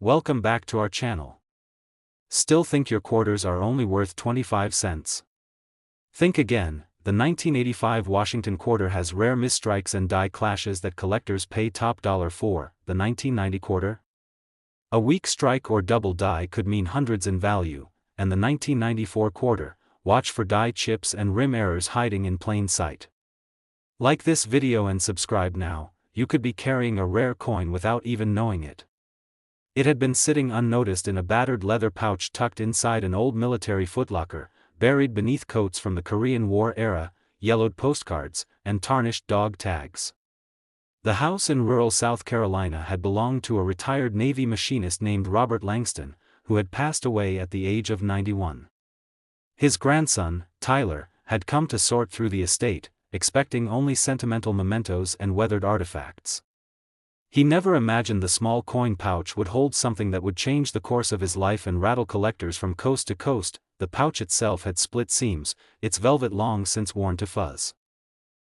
Welcome back to our channel. Still think your quarters are only worth 25 cents? Think again. The 1985 Washington quarter has rare misstrikes and die clashes that collectors pay top dollar for. The 1990 quarter? A weak strike or double die could mean hundreds in value, and the 1994 quarter, watch for die chips and rim errors hiding in plain sight. Like this video and subscribe now. You could be carrying a rare coin without even knowing it. It had been sitting unnoticed in a battered leather pouch tucked inside an old military footlocker, buried beneath coats from the Korean War era, yellowed postcards, and tarnished dog tags. The house in rural South Carolina had belonged to a retired Navy machinist named Robert Langston, who had passed away at the age of 91. His grandson, Tyler, had come to sort through the estate, expecting only sentimental mementos and weathered artifacts. He never imagined the small coin pouch would hold something that would change the course of his life and rattle collectors from coast to coast. The pouch itself had split seams, its velvet long since worn to fuzz.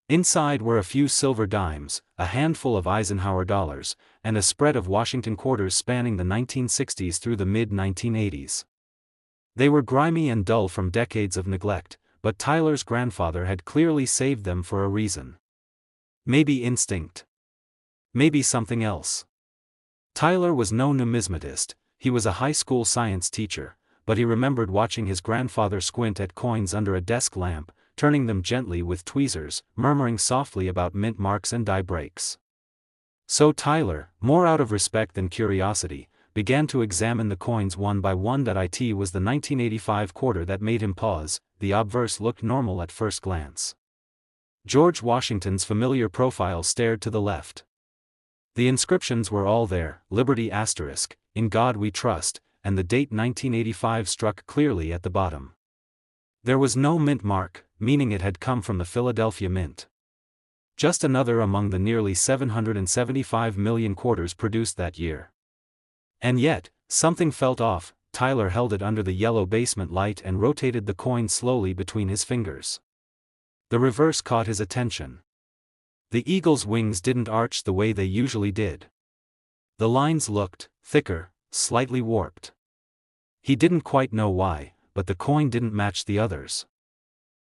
Inside were a few silver dimes, a handful of Eisenhower dollars, and a spread of Washington quarters spanning the 1960s through the mid-1980s. They were grimy and dull from decades of neglect, but Tyler's grandfather had clearly saved them for a reason. Maybe instinct. Maybe something else. Tyler was no numismatist. He was a high school science teacher, but he remembered watching his grandfather squint at coins under a desk lamp, turning them gently with tweezers, murmuring softly about mint marks and die breaks. So Tyler, more out of respect than curiosity, began to examine the coins one by one. It was the 1985 quarter that made him pause. The obverse looked normal at first glance. George Washington's familiar profile stared to the left. The inscriptions were all there: Liberty *, In God We Trust, and the date 1985 struck clearly at the bottom. There was no mint mark, meaning it had come from the Philadelphia Mint. Just another among the nearly 775 million quarters produced that year. And yet, something felt off. Tyler held it under the yellow basement light and rotated the coin slowly between his fingers. The reverse caught his attention. The eagle's wings didn't arch the way they usually did. The lines looked thicker, slightly warped. He didn't quite know why, but the coin didn't match the others.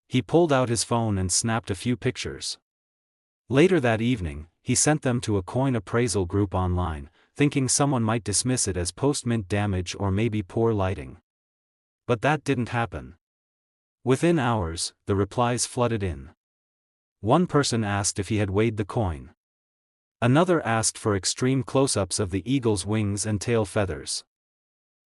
He pulled out his phone and snapped a few pictures. Later that evening, he sent them to a coin appraisal group online, thinking someone might dismiss it as post-mint damage or maybe poor lighting. But that didn't happen. Within hours, the replies flooded in. One person asked if he had weighed the coin. Another asked for extreme close-ups of the eagle's wings and tail feathers.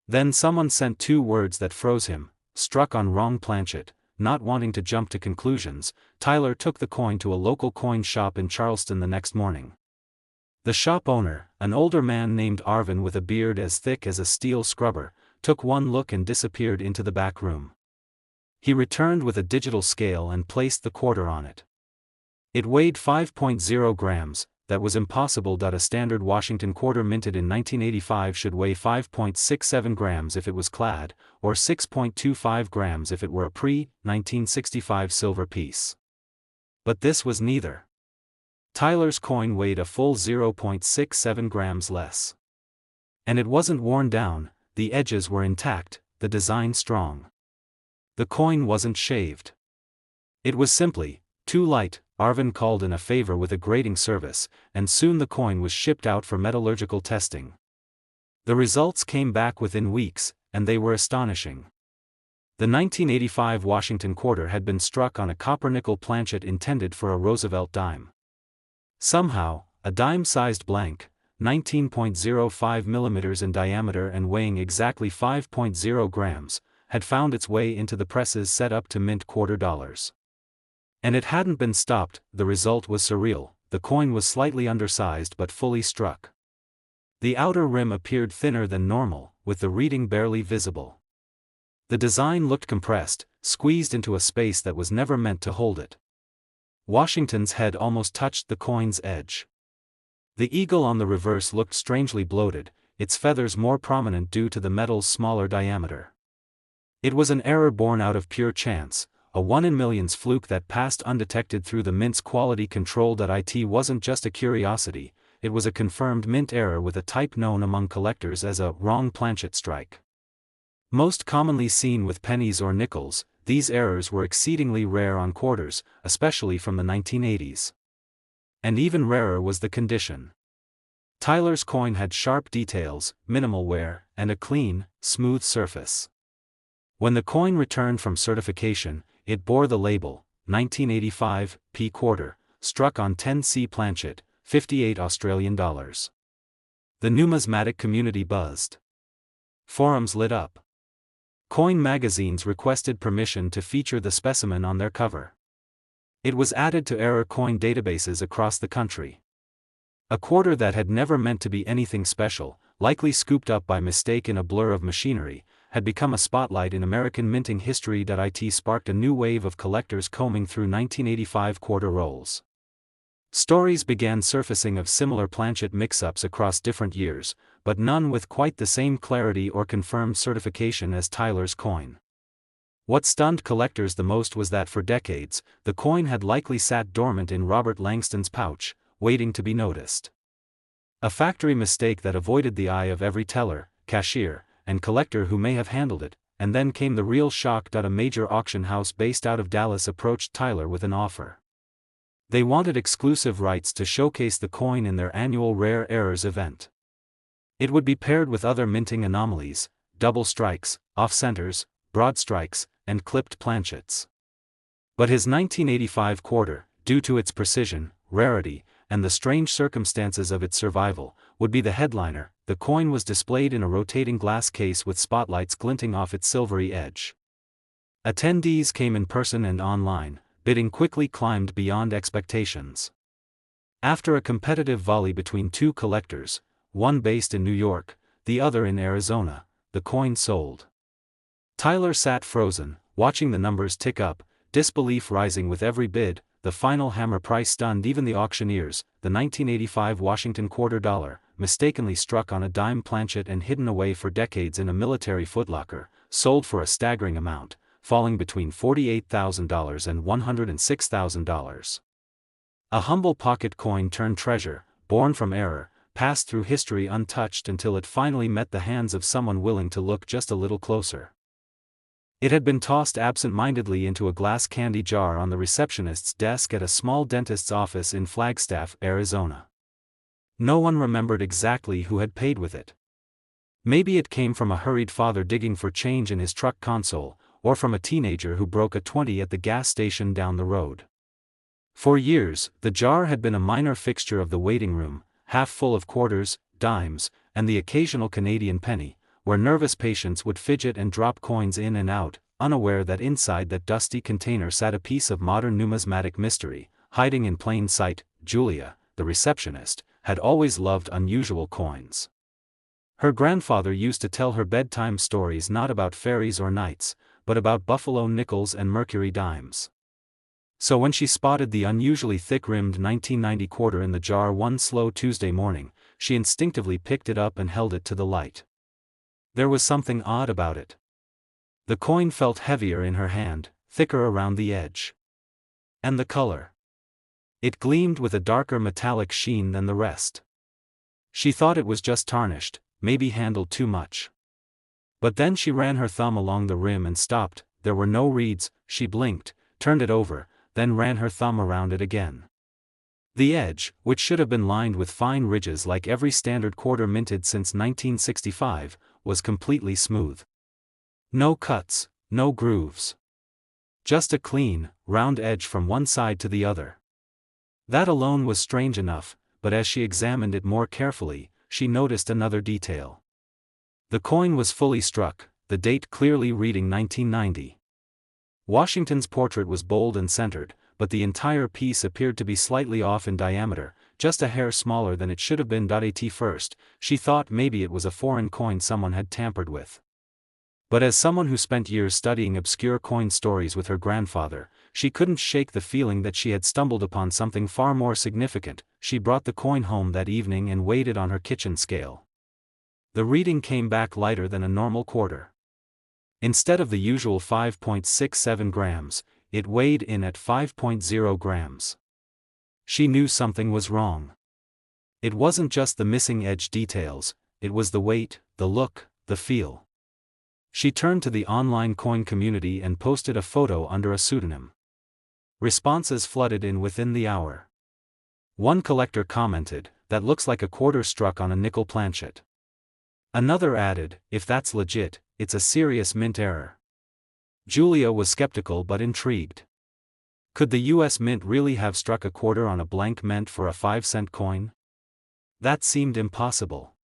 Then someone sent 2 words that froze him: struck on wrong planchet. Not wanting to jump to conclusions, Tyler took the coin to a local coin shop in Charleston the next morning. The shop owner, an older man named Arvin with a beard as thick as a steel scrubber, took one look and disappeared into the back room. He returned with a digital scale and placed the quarter on it. It weighed 5.0 grams, that was impossible. A standard Washington quarter minted in 1985 should weigh 5.67 grams if it was clad, or 6.25 grams if it were a pre-1965 silver piece. But this was neither. Tyler's coin weighed a full 0.67 grams less. And it wasn't worn down, the edges were intact, the design strong. The coin wasn't shaved. It was simply too light. Arvin called in a favor with a grading service, and soon the coin was shipped out for metallurgical testing. The results came back within weeks, and they were astonishing. The 1985 Washington quarter had been struck on a copper-nickel planchet intended for a Roosevelt dime. Somehow, a dime-sized blank, 19.05 millimeters in diameter and weighing exactly 5.0 grams, had found its way into the presses set up to mint quarter dollars. And it hadn't been stopped. The result was surreal. The coin was slightly undersized but fully struck. The outer rim appeared thinner than normal, with the reading barely visible. The design looked compressed, squeezed into a space that was never meant to hold it. Washington's head almost touched the coin's edge. The eagle on the reverse looked strangely bloated, its feathers more prominent due to the metal's smaller diameter. It was an error born out of pure chance, a 1 in millions fluke that passed undetected through the mint's quality control. It wasn't just a curiosity, it was a confirmed mint error with a type known among collectors as a wrong planchet strike. Most commonly seen with pennies or nickels, these errors were exceedingly rare on quarters, especially from the 1980s. And even rarer was the condition. Tyler's coin had sharp details, minimal wear, and a clean, smooth surface. When the coin returned from certification, it bore the label, 1985, P quarter, struck on 10C planchet, 58 Australian dollars. The numismatic community buzzed. Forums lit up. Coin magazines requested permission to feature the specimen on their cover. It was added to error coin databases across the country. A quarter that had never meant to be anything special, likely scooped up by mistake in a blur of machinery, had become a spotlight in American minting history. It sparked a new wave of collectors combing through 1985 quarter rolls. Stories began surfacing of similar planchet mix-ups across different years, but none with quite the same clarity or confirmed certification as Tyler's coin. What stunned collectors the most was that for decades, the coin had likely sat dormant in Robert Langston's pouch, waiting to be noticed. A factory mistake that avoided the eye of every teller, cashier, and collector who may have handled it, and then came the real shock. A major auction house based out of Dallas approached Tyler with an offer. They wanted exclusive rights to showcase the coin in their annual Rare Errors event. It would be paired with other minting anomalies, double strikes, off-centers, broad strikes, and clipped planchets. But his 1985 quarter, due to its precision, rarity, and the strange circumstances of its survival, would be the headliner. The coin was displayed in a rotating glass case with spotlights glinting off its silvery edge. Attendees came in person and online, bidding quickly climbed beyond expectations. After a competitive volley between two collectors, one based in New York, the other in Arizona, the coin sold. Tyler sat frozen, watching the numbers tick up, disbelief rising with every bid. The final hammer price stunned even the auctioneers. The 1985 Washington quarter dollar, mistakenly struck on a dime planchet and hidden away for decades in a military footlocker, sold for a staggering amount, falling between $48,000 and $106,000. A humble pocket coin turned treasure, born from error, passed through history untouched until it finally met the hands of someone willing to look just a little closer. It had been tossed absent-mindedly into a glass candy jar on the receptionist's desk at a small dentist's office in Flagstaff, Arizona. No one remembered exactly who had paid with it. Maybe it came from a hurried father digging for change in his truck console, or from a teenager who broke a 20 at the gas station down the road. For years, the jar had been a minor fixture of the waiting room, half full of quarters, dimes, and the occasional Canadian penny, where nervous patients would fidget and drop coins in and out, unaware that inside that dusty container sat a piece of modern numismatic mystery, hiding in plain sight. Julia, the receptionist, had always loved unusual coins. Her grandfather used to tell her bedtime stories not about fairies or knights, but about buffalo nickels and mercury dimes. So when she spotted the unusually thick-rimmed 1990 quarter in the jar one slow Tuesday morning, she instinctively picked it up and held it to the light. There was something odd about it. The coin felt heavier in her hand, thicker around the edge. And the color. It gleamed with a darker metallic sheen than the rest. She thought it was just tarnished, maybe handled too much. But then she ran her thumb along the rim and stopped. There were no reeds. She blinked, turned it over, then ran her thumb around it again. The edge, which should have been lined with fine ridges like every standard quarter minted since 1965, was completely smooth. No cuts, no grooves. Just a clean, round edge from one side to the other. That alone was strange enough, but as she examined it more carefully, she noticed another detail. The coin was fully struck, the date clearly reading 1990. Washington's portrait was bold and centered, but the entire piece appeared to be slightly off in diameter, just a hair smaller than it should have been. At first, she thought maybe it was a foreign coin someone had tampered with. But as someone who spent years studying obscure coin stories with her grandfather, she couldn't shake the feeling that she had stumbled upon something far more significant. She brought the coin home that evening and weighed it on her kitchen scale. The reading came back lighter than a normal quarter. Instead of the usual 5.67 grams, it weighed in at 5.0 grams. She knew something was wrong. It wasn't just the missing edge details, it was the weight, the look, the feel. She turned to the online coin community and posted a photo under a pseudonym. Responses flooded in within the hour. One collector commented, "That looks like a quarter struck on a nickel planchet." Another added, "If that's legit, it's a serious mint error." Julia was skeptical but intrigued. Could the US Mint really have struck a quarter on a blank meant for a 5-cent coin? That seemed impossible.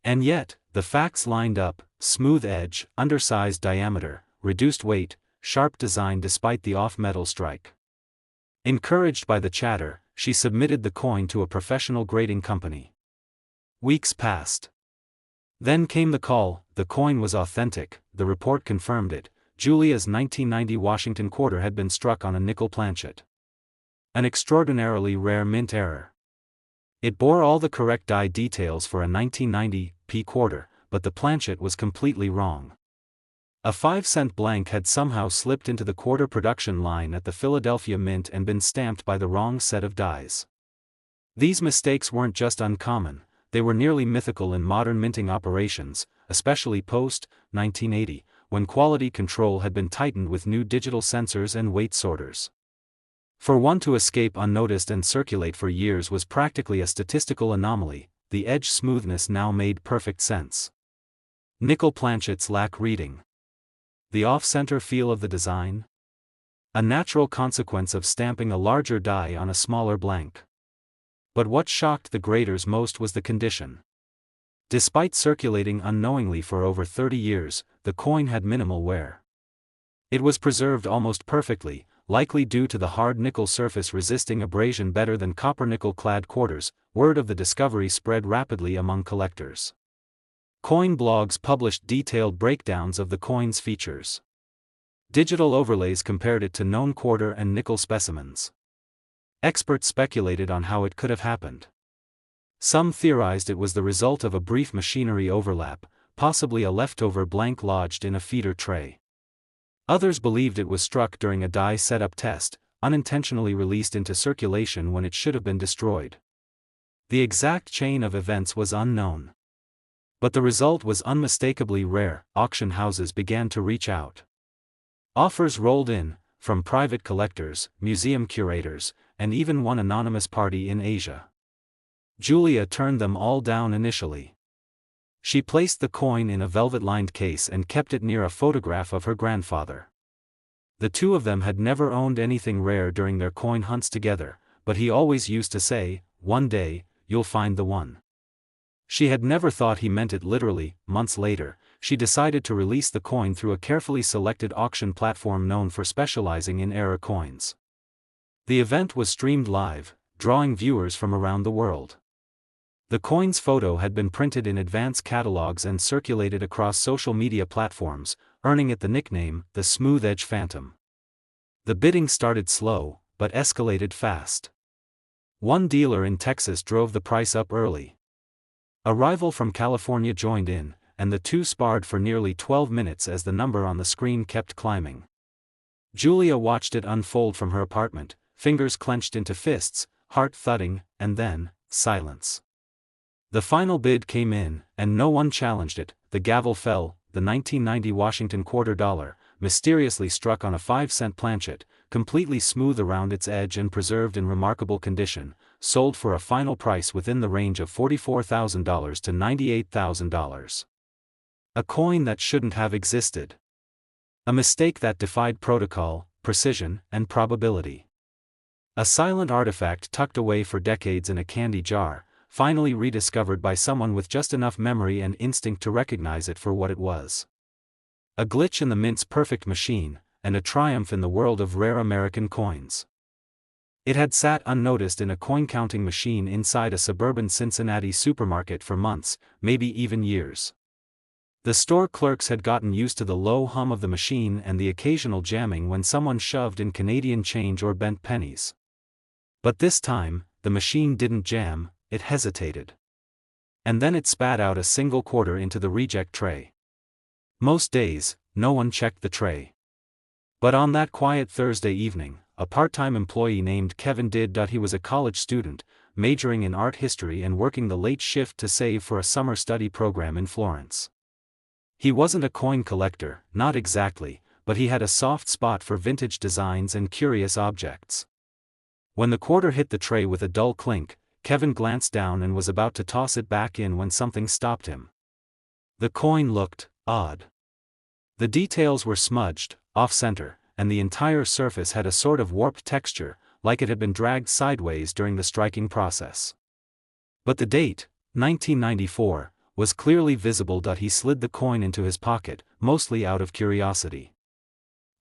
And yet, the facts lined up: smooth edge, undersized diameter, reduced weight, sharp design despite the off-metal strike. Encouraged by the chatter, she submitted the coin to a professional grading company. Weeks passed. Then came the call. The coin was authentic, the report confirmed it. Julia's 1990 Washington quarter had been struck on a nickel planchet. An extraordinarily rare mint error. It bore all the correct die details for a 1990 P quarter, but the planchet was completely wrong. A 5-cent blank had somehow slipped into the quarter production line at the Philadelphia Mint and been stamped by the wrong set of dies. These mistakes weren't just uncommon, they were nearly mythical in modern minting operations, especially post-1980, when quality control had been tightened with new digital sensors and weight sorters. For one to escape unnoticed and circulate for years was practically a statistical anomaly. The edge smoothness now made perfect sense. Nickel planchets lack reading. The off-center feel of the design? A natural consequence of stamping a larger die on a smaller blank. But what shocked the graders most was the condition. Despite circulating unknowingly for over 30 years, the coin had minimal wear. It was preserved almost perfectly, likely due to the hard nickel surface resisting abrasion better than copper nickel-clad quarters. Word of the discovery spread rapidly among collectors. Coin blogs published detailed breakdowns of the coin's features. Digital overlays compared it to known quarter and nickel specimens. Experts speculated on how it could have happened. Some theorized it was the result of a brief machinery overlap, possibly a leftover blank lodged in a feeder tray. Others believed it was struck during a die setup test, unintentionally released into circulation when it should have been destroyed. The exact chain of events was unknown. But the result was unmistakably rare. Auction houses began to reach out. Offers rolled in, from private collectors, museum curators, and even one anonymous party in Asia. Julia turned them all down initially. She placed the coin in a velvet-lined case and kept it near a photograph of her grandfather. The two of them had never owned anything rare during their coin hunts together, but he always used to say, "One day, you'll find the one." She had never thought he meant it literally. Months later, she decided to release the coin through a carefully selected auction platform known for specializing in error coins. The event was streamed live, drawing viewers from around the world. The coin's photo had been printed in advance catalogs and circulated across social media platforms, earning it the nickname, the Smooth Edge Phantom. The bidding started slow, but escalated fast. One dealer in Texas drove the price up early. A rival from California joined in, and the two sparred for nearly 12 minutes as the number on the screen kept climbing. Julia watched it unfold from her apartment, fingers clenched into fists, heart thudding, and then, silence. The final bid came in, and no one challenged it. The gavel fell. The 1990 Washington quarter dollar, mysteriously struck on a 5-cent planchet, completely smooth around its edge and preserved in remarkable condition, sold for a final price within the range of $44,000 to $98,000. A coin that shouldn't have existed. A mistake that defied protocol, precision, and probability. A silent artifact tucked away for decades in a candy jar, finally rediscovered by someone with just enough memory and instinct to recognize it for what it was. A glitch in the mint's perfect machine, and a triumph in the world of rare American coins. It had sat unnoticed in a coin-counting machine inside a suburban Cincinnati supermarket for months, maybe even years. The store clerks had gotten used to the low hum of the machine and the occasional jamming when someone shoved in Canadian change or bent pennies. But this time, the machine didn't jam. It hesitated. And then it spat out a single quarter into the reject tray. Most days, no one checked the tray. But on that quiet Thursday evening, a part-time employee named Kevin did. He was a college student, majoring in art history and working the late shift to save for a summer study program in Florence. He wasn't a coin collector, not exactly, but he had a soft spot for vintage designs and curious objects. When the quarter hit the tray with a dull clink, Kevin glanced down and was about to toss it back in when something stopped him. The coin looked odd. The details were smudged, off-center, and the entire surface had a sort of warped texture, like it had been dragged sideways during the striking process. But the date, 1994, was clearly visible. He slid the coin into his pocket, mostly out of curiosity.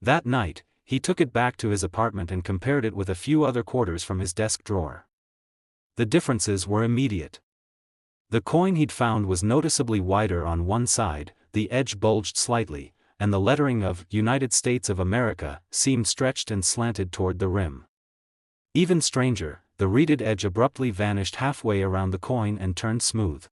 That night, he took it back to his apartment and compared it with a few other quarters from his desk drawer. The differences were immediate. The coin he'd found was noticeably wider on one side, the edge bulged slightly, and the lettering of United States of America seemed stretched and slanted toward the rim. Even stranger, the reeded edge abruptly vanished halfway around the coin and turned smooth.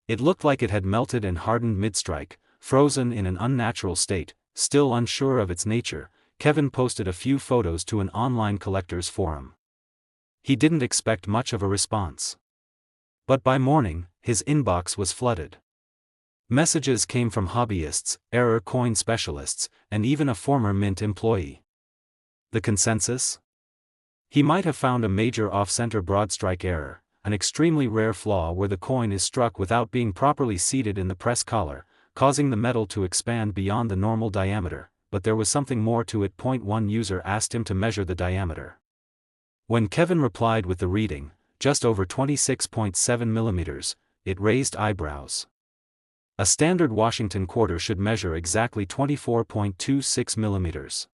It looked like it had melted and hardened mid-strike, frozen in an unnatural state. Still unsure of its nature, Kevin posted a few photos to an online collectors forum. He didn't expect much of a response. But by morning, his inbox was flooded. Messages came from hobbyists, error coin specialists, and even a former Mint employee. The consensus? He might have found a major off-center broadstrike error, an extremely rare flaw where the coin is struck without being properly seated in the press collar, causing the metal to expand beyond the normal diameter, but there was something more to it. One user asked him to measure the diameter. When Kevin replied with the reading, just over 26.7 millimeters, it raised eyebrows. A standard Washington quarter should measure exactly 24.26 millimeters.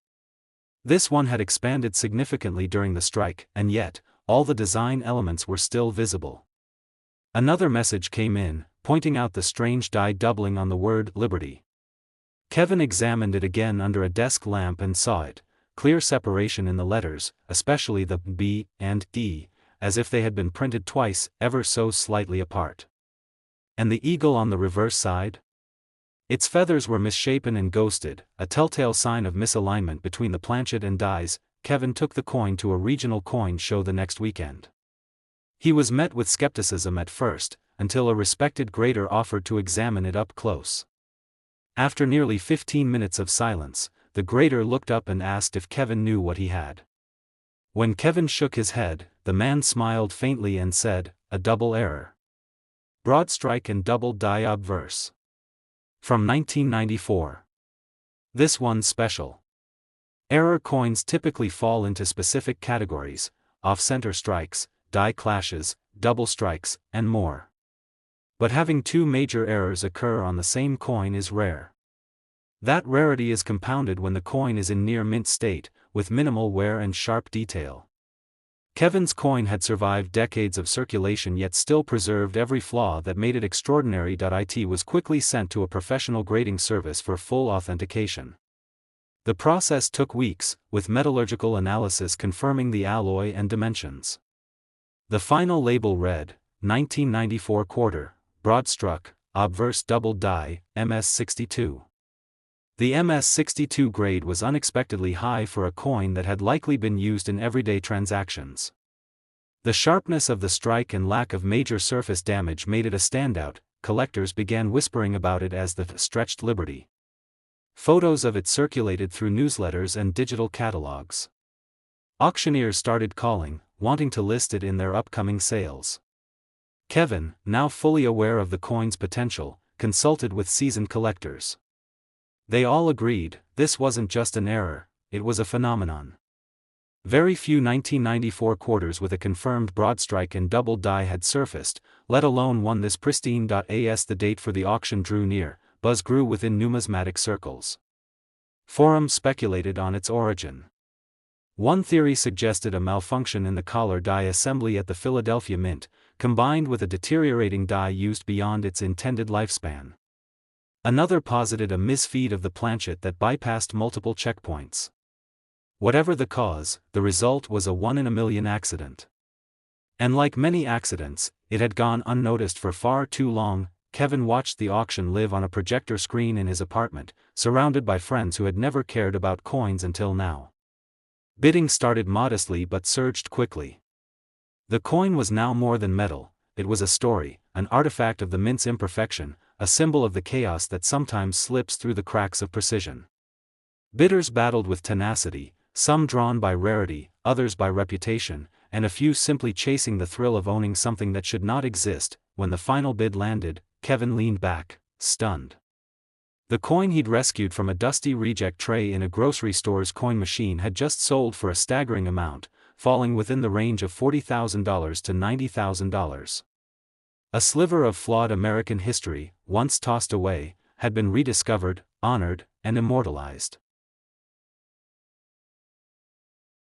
This one had expanded significantly during the strike, and yet, all the design elements were still visible. Another message came in, pointing out the strange die doubling on the word Liberty. Kevin examined it again under a desk lamp and saw it, clear separation in the letters, especially the B and D, as if they had been printed twice, ever so slightly apart. And the eagle on the reverse side? Its feathers were misshapen and ghosted, a telltale sign of misalignment between the planchet and dies. Kevin took the coin to a regional coin show the next weekend. He was met with skepticism at first, until a respected grader offered to examine it up close. After nearly 15 minutes of silence, the grader looked up and asked if Kevin knew what he had. When Kevin shook his head, the man smiled faintly and said, "A double error. Broad strike and double die obverse. From 1994. This one's special." Error coins typically fall into specific categories: off-center strikes, die clashes, double strikes, and more. But having two major errors occur on the same coin is rare. That rarity is compounded when the coin is in near mint state, with minimal wear and sharp detail. Kevin's coin had survived decades of circulation yet still preserved every flaw that made it extraordinary. It was quickly sent to a professional grading service for full authentication. The process took weeks, with metallurgical analysis confirming the alloy and dimensions. The final label read, 1994 quarter, broad struck, obverse double die, MS62. The MS62 grade was unexpectedly high for a coin that had likely been used in everyday transactions. The sharpness of the strike and lack of major surface damage made it a standout. Collectors began whispering about it as the stretched Liberty. Photos of it circulated through newsletters and digital catalogs. Auctioneers started calling, wanting to list it in their upcoming sales. Kevin, now fully aware of the coin's potential, consulted with seasoned collectors. They all agreed, this wasn't just an error, it was a phenomenon. Very few 1994 quarters with a confirmed broadstrike and double die had surfaced, let alone one this pristine. As the date for the auction drew near, buzz grew within numismatic circles. Forums speculated on its origin. One theory suggested a malfunction in the collar die assembly at the Philadelphia Mint, combined with a deteriorating die used beyond its intended lifespan. Another posited a misfeed of the planchet that bypassed multiple checkpoints. Whatever the cause, the result was a one-in-a-million accident. And like many accidents, it had gone unnoticed for far too long. Kevin watched the auction live on a projector screen in his apartment, surrounded by friends who had never cared about coins until now. Bidding started modestly but surged quickly. The coin was now more than metal, it was a story, an artifact of the mint's imperfection, a symbol of the chaos that sometimes slips through the cracks of precision. Bidders battled with tenacity, some drawn by rarity, others by reputation, and a few simply chasing the thrill of owning something that should not exist. When the final bid landed, Kevin leaned back, stunned. The coin he'd rescued from a dusty reject tray in a grocery store's coin machine had just sold for a staggering amount, falling within the range of $40,000 to $90,000. A sliver of flawed American history, once tossed away, had been rediscovered, honored, and immortalized.